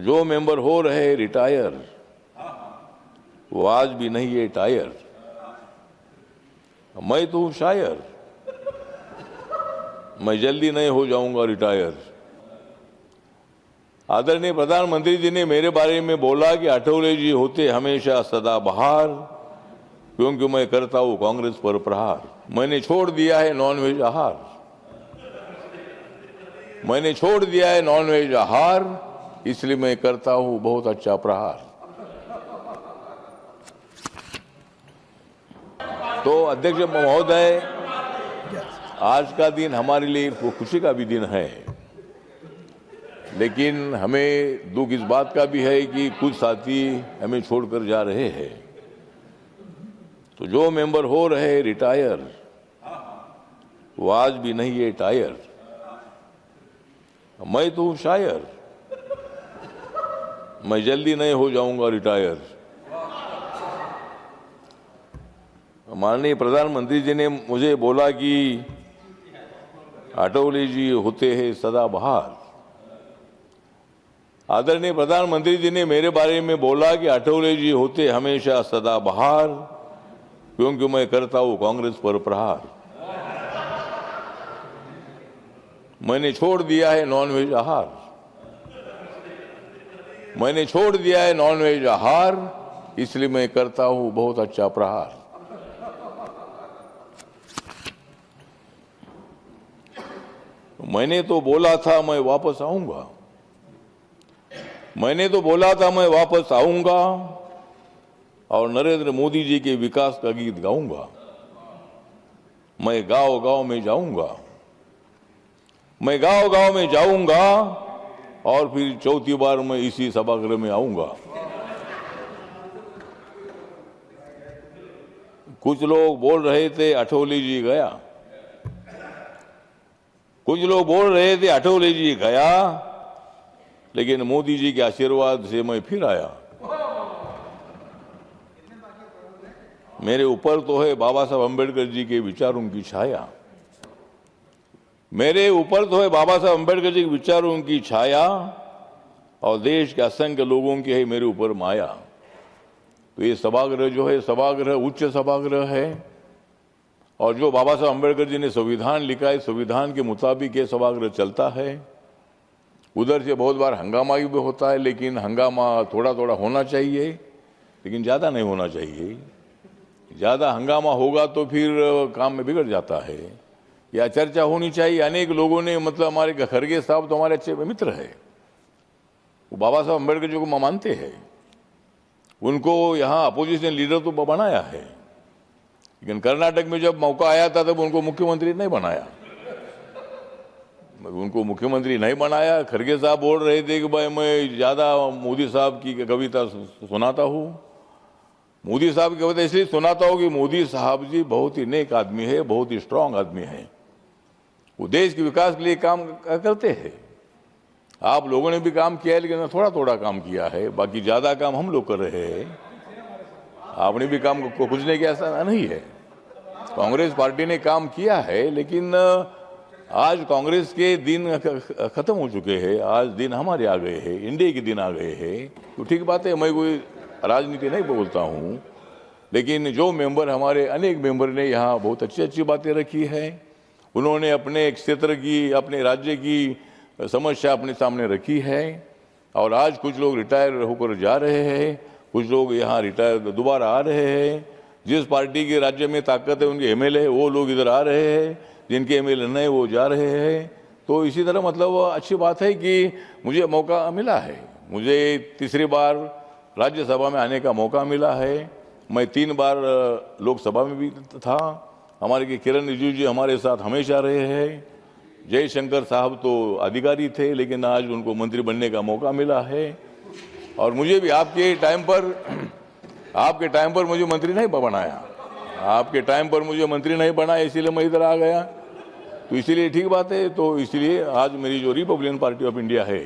जो मेंबर हो रहे रिटायर, वो आज भी नहीं है टायर। मैं तो हूं शायर, मैं जल्दी नहीं हो जाऊंगा रिटायर। आदरणीय प्रधानमंत्री जी ने मेरे बारे में बोला कि अठौले जी होते हमेशा सदाबहार, क्योंकि मैं करता हूं कांग्रेस पर प्रहार। मैंने छोड़ दिया है नॉनवेज आहार, मैंने छोड़ दिया है नॉनवेज आहार, इसलिए मैं करता हूं बहुत अच्छा प्रहार। तो अध्यक्ष महोदय, आज का दिन हमारे लिए खुशी का भी दिन है, लेकिन हमें दुख इस बात का भी है कि कुछ साथी हमें छोड़कर जा रहे हैं। तो जो मेंबर हो रहे रिटायर, वो आज भी नहीं है टायर। मैं तो हूं शायर, मैं जल्दी नहीं हो जाऊंगा रिटायर। माननीय प्रधानमंत्री जी ने मुझे बोला कि अटौले जी होते हैं सदाबहार। आदरणीय प्रधानमंत्री जी ने मेरे बारे में बोला कि अटौले जी होते हमेशा सदाबहार, क्योंकि मैं करता हूं कांग्रेस पर प्रहार। मैंने छोड़ दिया है नॉनवेज आहार, मैंने छोड़ दिया है नॉनवेज आहार, इसलिए मैं करता हूं बहुत अच्छा प्रहार। मैंने तो बोला था मैं वापस आऊंगा, मैंने तो बोला था मैं वापस आऊंगा और नरेंद्र मोदी जी के विकास का गीत गाऊंगा। मैं गांव गांव में जाऊंगा, मैं गांव गांव में जाऊंगा और फिर चौथी बार मैं इसी सभागृह में आऊंगा। कुछ लोग बोल रहे थे अठौले जी गया, कुछ लोग बोल रहे थे अठौले जी गया, लेकिन मोदी जी के आशीर्वाद से मैं फिर आया। मेरे ऊपर तो है बाबा साहब अम्बेडकर जी के विचारों की छाया, मेरे ऊपर तो है बाबा साहब अम्बेडकर जी के विचारों की छाया, और देश के असंख्य लोगों की है मेरे ऊपर माया। तो ये सभागृह जो है, सभागृह उच्च सभागृह है, और जो बाबा साहब अम्बेडकर जी ने संविधान लिखा है, संविधान के मुताबिक ये सभागृह चलता है। उधर से बहुत बार हंगामा भी होता है, लेकिन हंगामा थोड़ा थोड़ा होना चाहिए, लेकिन ज़्यादा नहीं होना चाहिए। ज़्यादा हंगामा होगा तो फिर काम में बिगड़ जाता है। या चर्चा होनी चाहिए। अनेक लोगों ने, मतलब हमारे खरगे साहब तो हमारे अच्छे मित्र है, वो बाबा साहब अम्बेडकर जी को मानते हैं, उनको यहाँ अपोजिशन लीडर तो बनाया है, लेकिन कर्नाटक में जब मौका आया था तब उनको मुख्यमंत्री नहीं बनाया, उनको मुख्यमंत्री नहीं बनाया। खरगे साहब बोल रहे थे कि भाई मैं ज़्यादा मोदी साहब की कविता सुनाता हूँ। मोदी साहब की कविता इसलिए सुनाता हूँ कि मोदी साहब जी बहुत ही नेक आदमी है, बहुत ही स्ट्रांग आदमी है, वो देश के विकास के लिए काम करते हैं। आप लोगों ने भी काम किया है, लेकिन थोड़ा थोड़ा काम किया है, बाकी ज़्यादा काम हम लोग कर रहे हैं। आपने भी काम को कुछ नहीं किया ऐसा नहीं है, कांग्रेस पार्टी ने काम किया है, लेकिन आज कांग्रेस के दिन खत्म हो चुके हैं। आज दिन हमारे आ गए हैं, इंडिया के दिन आ गए हैं। तो ठीक बात है, मैं कोई राजनीति नहीं बोलता हूँ, लेकिन जो मेंबर, हमारे अनेक मेंबर ने यहाँ बहुत अच्छी अच्छी बातें रखी है। उन्होंने अपने क्षेत्र की, अपने राज्य की समस्या अपने सामने रखी है, और आज कुछ लोग रिटायर होकर जा रहे हैं, कुछ लोग यहाँ रिटायर दोबारा आ रहे हैं। जिस पार्टी के राज्य में ताकत है, उनके एमएलए वो लोग इधर आ रहे हैं, जिनके एमएलए नहीं वो जा रहे हैं। तो इसी तरह मतलब अच्छी बात है कि मुझे मौका मिला है, मुझे तीसरी बार राज्यसभा में आने का मौका मिला है। मैं 3 बार लोकसभा में भी था। हमारे किरण रिजिजू जी हमारे साथ हमेशा रहे हैं। जयशंकर साहब तो अधिकारी थे, लेकिन आज उनको मंत्री बनने का मौका मिला है। और मुझे भी आपके टाइम पर मुझे मंत्री नहीं बनाया, आपके टाइम पर मुझे मंत्री नहीं बनाया, इसीलिए मैं इधर आ गया। तो इसीलिए ठीक बात है। तो इसलिए आज मेरी जो रिपब्लिकन पार्टी ऑफ इंडिया है,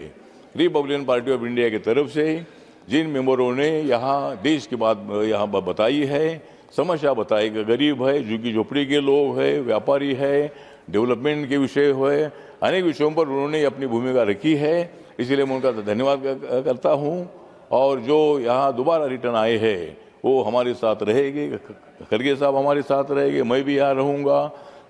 रिपब्लिकन पार्टी ऑफ इंडिया की तरफ से जिन मेंबरों ने यहाँ देश की बात यहाँ बताई है, समस्या बताई, गरीब है, झुग्गी झोपड़ी के लोग है, व्यापारी है, डेवलपमेंट के विषय है, अनेक विषयों पर उन्होंने अपनी भूमिका रखी है। इसलिए मैं उनका धन्यवाद करता हूँ। और जो यहाँ दोबारा रिटर्न आए हैं वो हमारे साथ रहेंगे, खड़गे साहब हमारे साथ रहेंगे, मैं भी यहाँ रहूँगा,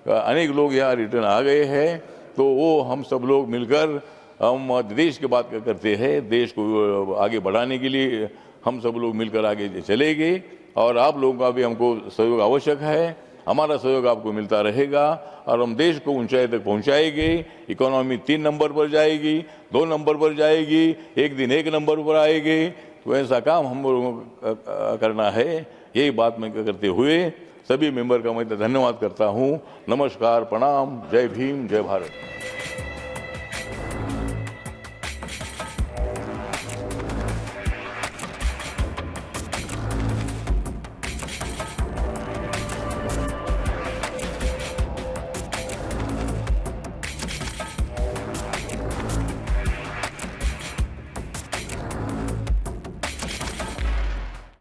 अनेक लोग यहाँ रिटर्न आ गए हैं। तो वो हम सब लोग मिलकर हम देश की बात करते हैं, देश को आगे बढ़ाने के लिए हम सब लोग मिलकर आगे चलेंगे। और आप लोगों का भी हमको सहयोग आवश्यक है, हमारा सहयोग आपको मिलता रहेगा और हम देश को ऊंचाई तक पहुंचाएंगे। इकोनॉमी 3 नंबर पर जाएगी, 2 नंबर पर जाएगी, एक दिन 1 नंबर पर आएगी। तो ऐसा काम हम लोगों को करना है। यही बात मैं करते हुए सभी मेंबर का मैं धन्यवाद करता हूँ। नमस्कार, प्रणाम, जय भीम, जय भारत।